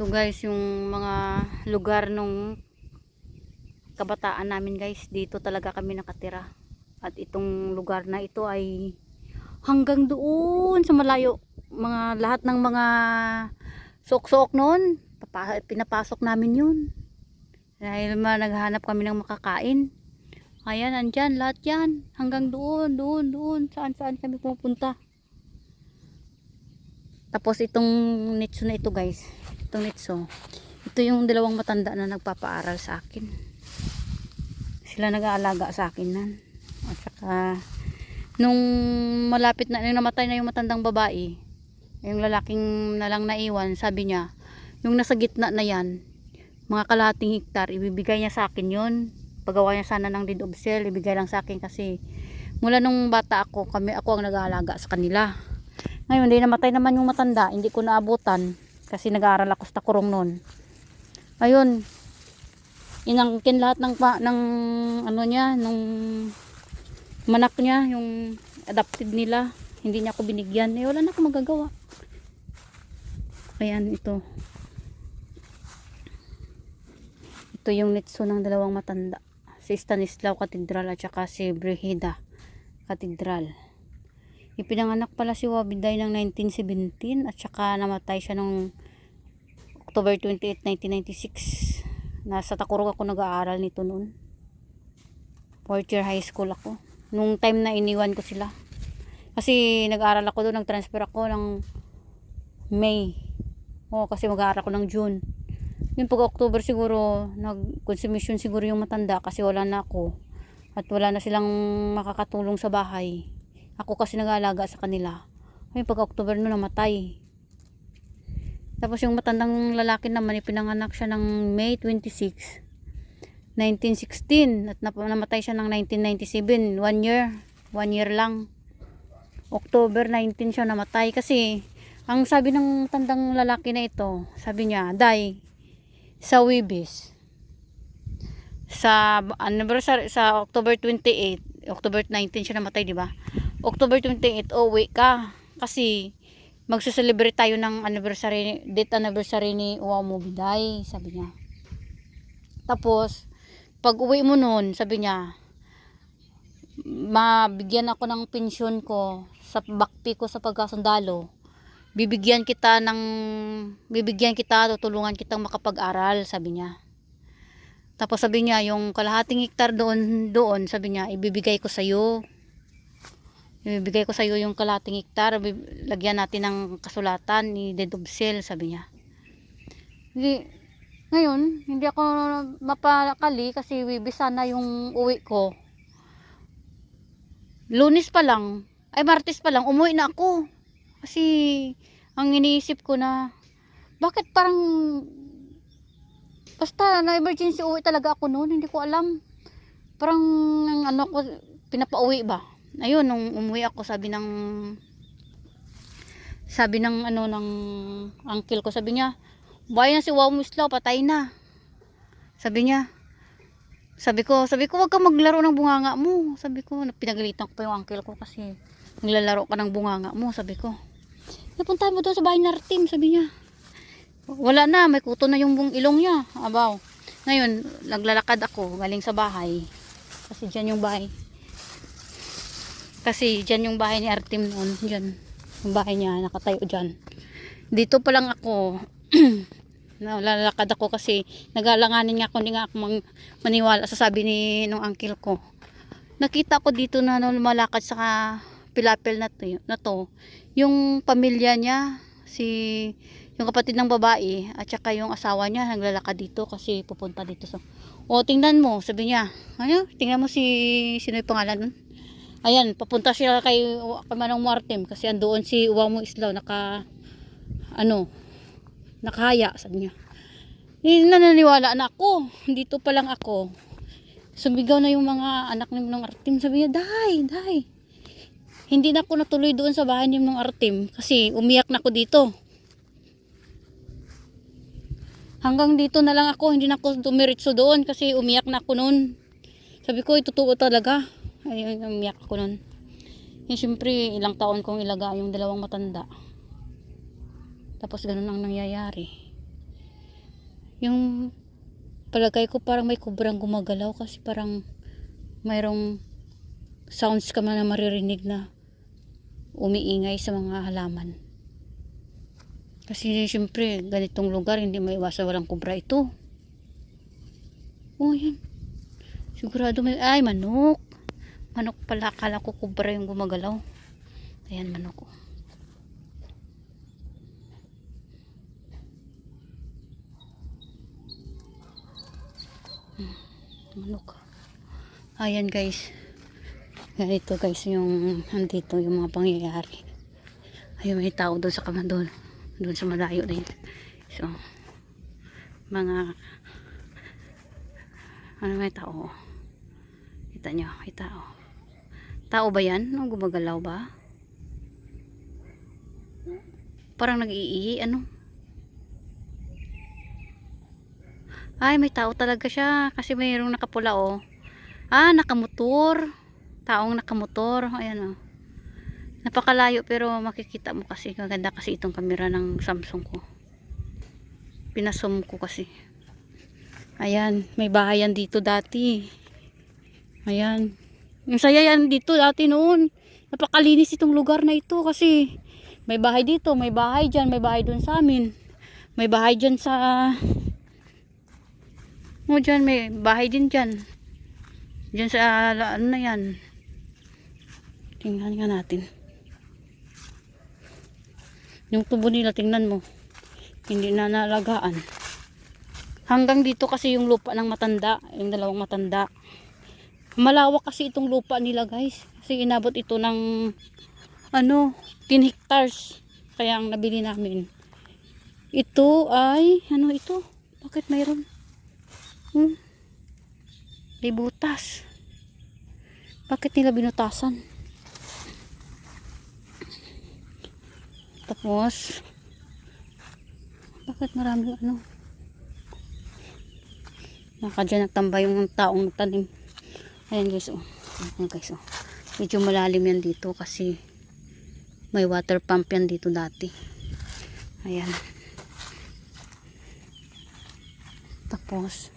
Ito guys, yung mga lugar nung kabataan namin guys. Dito talaga kami nakatira. At itong lugar na ito ay hanggang doon sa malayo. Lahat ng mga sok-sok noon, pinapasok namin yun. Dahil naghahanap kami ng makakain. Ayan, andyan, lahat yan. Hanggang doon. Saan kami pupunta. Tapos itong nitso na ito guys. Itong nitso. Ito yung dalawang matanda na nagpapaaral sa akin. Sila nag-aalaga sa akin nan. At saka nung malapit na, nung namatay na yung matandang babae, yung lalaking na lang naiwan, sabi niya, yung nasa gitna na yan, mga kalahating hektar, ibibigay niya sa akin yun. Pagawa niya sana ng deed of sale, ibigay lang sa akin kasi mula nung bata ako, ako ang nag-aalaga sa kanila. Ngayon, hindi namatay naman yung matanda, hindi ko naabutan kasi nag-aaral ako sa Takurong noon. Ayun, inangkin lahat ng ano niya, nung manak niya, yung adopted nila. Hindi niya ako binigyan. Eh, wala na ako magagawa. Ayan, ito. Ito yung nitso ng dalawang matanda. Si Stanislao Cathedral at saka si Brigida Cathedral. Ipinanganak pala si Wabiday ng 1917 at saka namatay siya noong October 28, 1996. Nasa Takurog ako nag-aaral nito noon. 4th year high school ako. Nung time na iniwan ko sila. Kasi nag-aaral ako doon, nag-transfer ako ng May. Kasi mag-aaral ako ng June. Yung pag-October siguro, nag-consumption siguro yung matanda kasi wala na ako. At wala na silang makakatulong sa bahay. Ako kasi nag-aalaga sa kanila. Yung pag-October no namatay. Tapos yung matandang lalaki naman, ipinanganak siya ng May 26, 1916 at namatay siya ng 1997. 1 year lang. October 19 siya namatay kasi ang sabi ng tandang lalaki na ito, sabi niya, Day, sa Wibis, sa anniversary, sa October 28, October 19 siya namatay, di ba? October 28, uwi ka kasi magse-celebrate tayo ng date anniversary ni Uwamu Biday, sabi niya. Tapos pag uwi mo noon, sabi niya, mabigyan ako ng pensyon ko sa bakpi ko sa pagkasundalo. Bibigyan kita, tutulungan kitang makapag-aral, sabi niya. Tapos sabi niya, yung kalahating hektar doon, sabi niya, ibibigay ko sa iyo. Ibibigay ko sa iyo yung kalahating hektar, lagyan natin ng kasulatan ni deed of sale, sabi niya. Ngayon, hindi ako mapakali kasi Wibis sana yung uwi ko. Lunes pa lang, Martes pa lang, umuwi na ako. Kasi, ang iniisip ko na, bakit parang, basta na emergency uwi talaga ako noon, hindi ko alam. Parang, ko, pinapauwi ba? Ayun, nung umuwi ako, sabi ng ng uncle ko, sabi niya, buhay na si Wamuslaw, patay na. Sabi niya, sabi ko, wag kang maglaro ng bunganga mo. Sabi ko, pinagalitan ko pa yung uncle ko kasi naglalaro ka ng bunganga mo, sabi ko. Napuntahan mo doon sa bahay ni Artim, sabi niya. Wala na, may kuto na yung ilong niya. Abaw. Ngayon, naglalakad ako galing sa bahay. Kasi dyan yung bahay. Ni Artim noon, dyan. Yung bahay niya, nakatayo dyan. Dito pa lang ako, nalalakad ako kasi nagalanganin nga ako, hindi nga ako maniwala sa sabi nung uncle ko. Nakita ko dito na lumalakad sa pilapil na to, yung pamilya niya, yung kapatid ng babae at saka yung asawa niya naglalakad dito kasi pupunta dito tingnan mo, sabi niya. Tingnan mo sino yung pangalan nun? Ayan, papunta siya kay Manong Martim kasi andoon si Uwamo Islaw nakahaya, sabi niya. Nananiwala na ako, dito pa lang ako. Sumigaw na yung mga anak ni Manong Artim, sabi niya, Day. Hindi na ako natuloy doon sa bahay ni Manong Artim kasi umiyak na ako dito. Hanggang dito na lang ako, hindi na ako tumiritso doon kasi umiyak na ako noon. Sabi ko, totoo talaga. Ayun, umiyak ako noon. Siyempre, ilang taon kong ilaga yung dalawang matanda. Tapos ganun ang nangyayari. Yung palagay ko parang may kubrang gumagalaw kasi parang mayroong sounds ka man na maririnig na umiingay sa mga halaman. Kasi syempre ganitong lugar hindi maiwasan walang kubra ito. Oh yan. Sigurado may, ay manok. Manok pala, akala ko kubra yung gumagalaw. Ayan manok. Manok. Ayan guys. Ganito guys yung andito yung mga pangyayari. Ayun may tao doon sa kamandon. Doon sa malayo din. So mga ano may tao. Kita nyo, may tao. Tao ba yan? Ano, gumagalaw ba? Parang nag-iihi, ano? Ay, may tao talaga siya. Kasi mayroong nakapula, oh. Ah, nakamotor. Taong nakamotor. Ayan, oh. Napakalayo pero makikita mo kasi. Maganda kasi itong camera ng Samsung ko. Pinasom ko kasi. Ayan, may bahayan dito dati. Ayan. Ang saya yan dito dati noon. Napakalinis itong lugar na ito kasi may bahay dito, may bahay dyan, may bahay dun sa amin. May bahay dyan sa dyan may bahay din dyan. Dyan sa ano na yan. Tingnan nga natin. Yung tubo nila, tingnan mo. Hindi na nalagaan. Hanggang dito kasi yung lupa ng matanda. Yung dalawang matanda. Malawak kasi itong lupa nila guys. Kasi inabot ito ng ano, 10 hectares. Kaya ang nabili namin. Ito ay, ano ito? Bakit mayroon? May butas. Bakit nila binutasan? Tapos bakit maraming ano? Naka dyan nagtambay yung taong nagtanim. Ayan guys, oh. Ayan guys, oh. Medyo malalim yan dito kasi may water pump yan dito dati. Ayan. Tapos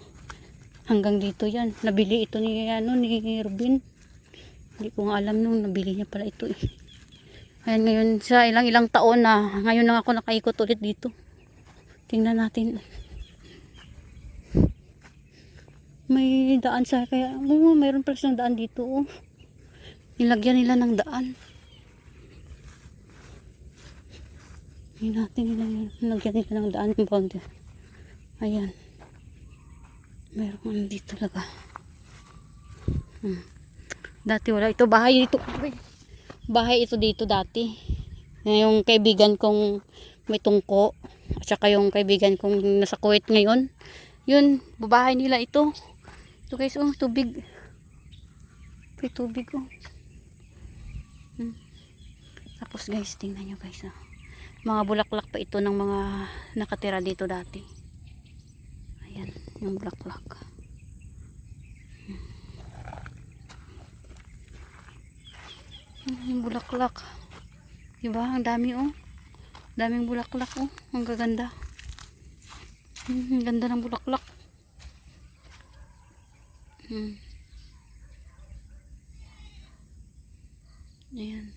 hanggang dito yan. Nabili ito ni ano ni Rubin. Hindi ko nga alam nung nabili niya pala ito eh. Ayan ngayon sa ilang taon na. Ngayon lang ako nakaikot ulit dito. Tingnan natin. May daan sa kaya mayroon pala silang daan dito oh. Nilagyan nila ng daan. Tingnan natin nilagyan nila ng daan yung boundary. Ayan. Meron dito talaga. Dati wala ito. Bahay dito. Bahay ito dito dati. Yung kaibigan kong may tungko. At saka yung kaibigan kong nasa Kuwait ngayon. Yun. Bahay nila ito. Ito guys. Oh, tubig. May tubig oh. Tapos guys. Tingnan nyo guys. Oh. Mga bulaklak pa ito ng mga nakatira dito dati. Ayan. Yung bulaklak. Yung bulaklak. Diba? Ang dami oh. Daming bulaklak oh. Ang gaganda. Ang ganda ng bulaklak. Ayan.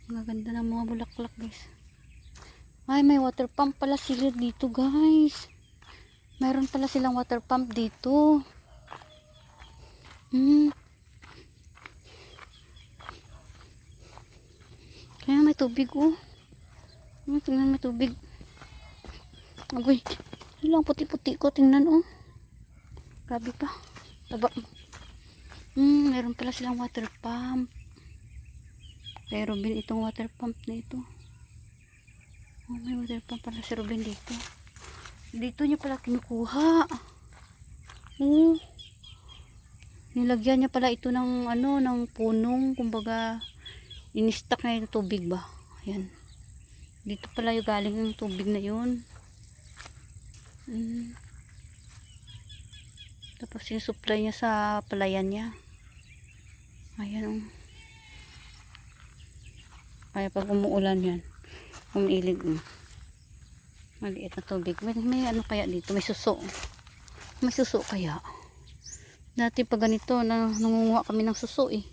Ang gaganda ng mga bulaklak guys. Ay, may water pump pala sila dito guys. Mayroon pala silang water pump dito. Kaya may tubig oh. Tingnan may tubig. Agoy. Lang puti-puti ko. Tingnan oh. Grabe pa. Taba. Meron pala silang water pump. Kay Robin itong water pump na ito. Oh, may water pump pala si Robin dito. Dito niya pala kinukuha. Oh. Nilagyan niya pala ito ng ano, ng punong, kumbaga in-stack na yung tubig ba. Ayan. Dito pala yung galing yung tubig na yun. Tapos yung supply niya sa palayan niya. Ayan oh. Kaya pag umuulan yan, umiilig. Maliit na tubig. May ano kaya dito? May suso. May suso kaya. Dati pa ganito, nangunguha kami ng suso eh.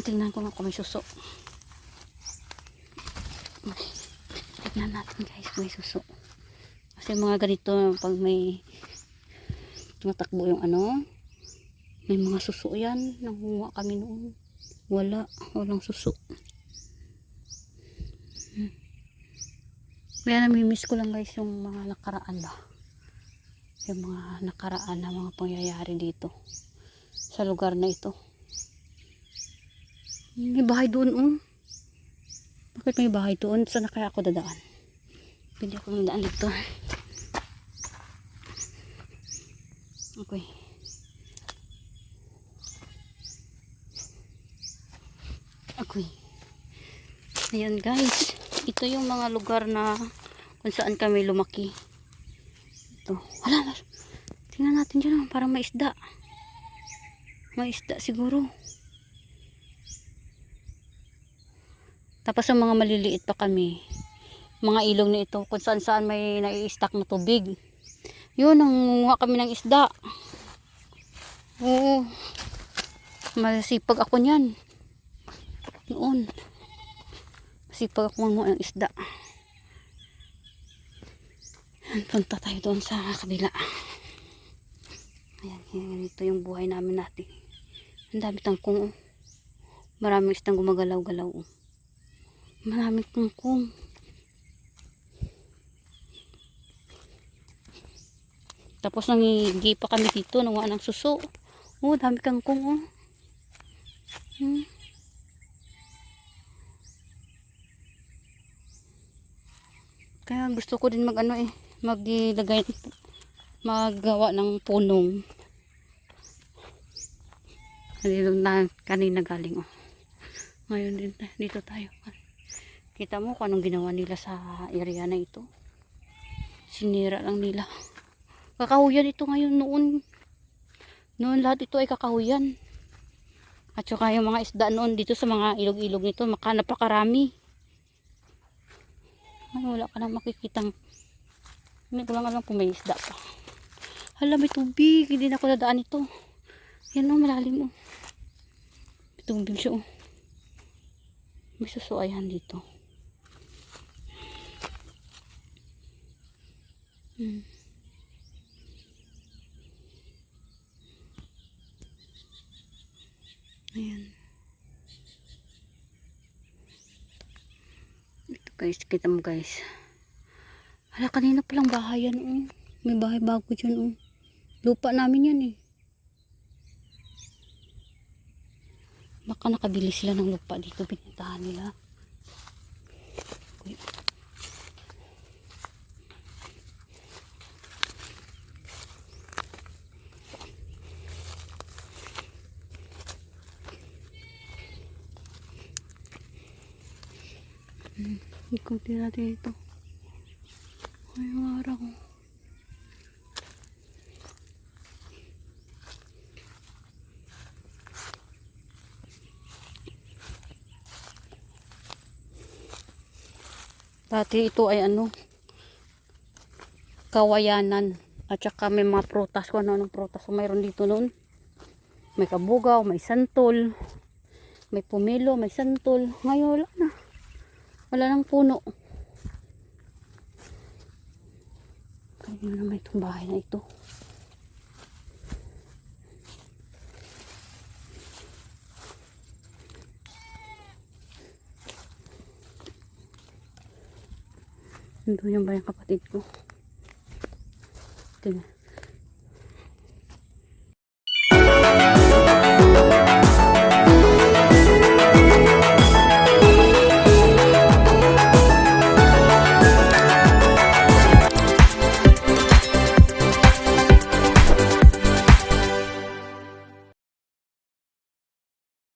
Tingnan ko nga kung may suso. Okay. Tignan natin guys kung may suso. Kasi mga ganito, pag may tumatakbo yung ano, may mga suso yan. Nangunguha kami noon. Walang suso. Kaya namimiss ko lang guys yung mga nakaraan ba. Yung mga nakaraan na mga pangyayari dito. Sa lugar na ito. May bahay doon Bakit may bahay doon? Saan na kaya ako dadaan? Pwede ako dadaan dito. Okay. Okay. Ayan guys. Ito yung mga lugar na kung saan kami lumaki. Ito. Wala. Tingnan natin dyan. Parang may isda. May isda siguro. Tapos ang mga maliliit pa kami. Mga ilog na ito. Kung saan saan may nai-stack na tubig. Yun. Nangunguha kami ng isda. Oo. Masipag ako niyan. Noon. Masipag ako manguha ng isda. Punta tayo doon sa kabila. Ayan, ito yung buhay namin natin. Ang dami tangkong. Maraming isdang gumagalaw-galaw. Maraming tangkong. Tapos nangihi pa kami dito. Nanguha ng suso. Dami kangkong. Kaya gusto ko din maggawa ng punong. Na kanina galing Ngayon din dito tayo. Kita mo kung anong ginawa nila sa area na ito. Sinira lang nila. Kakahuyan ito ngayon noon lahat ito ay kakahuyan. At saka yung mga isda noon dito sa mga ilog-ilog nito napakarami. Ay, wala ka nang makikitang. Hindi ko lang alam kung may isda pa. Hala, may tubig. Hindi na ako dadaan ito. Yan malalim May tubig siya May susuayan dito. Ayan. Ito guys, kita mo guys. Hala, kanina palang bahay yan May bahay bago dyan Lupa namin yan Baka nakabili sila ng lupa dito. Binintahan nila. Okay. Ikutin natin ito. Ay, ang araw. Dati ito ay kawayanan. At saka may mga prutas. Kung anong prutas mayroon dito noon. May kabugaw, may santol. May pumilo, may santol. Ngayon wala na. Wala nang puno. Kaya naman itong bahay na ito. Ito yung bahay kapatid ko. Tingnan.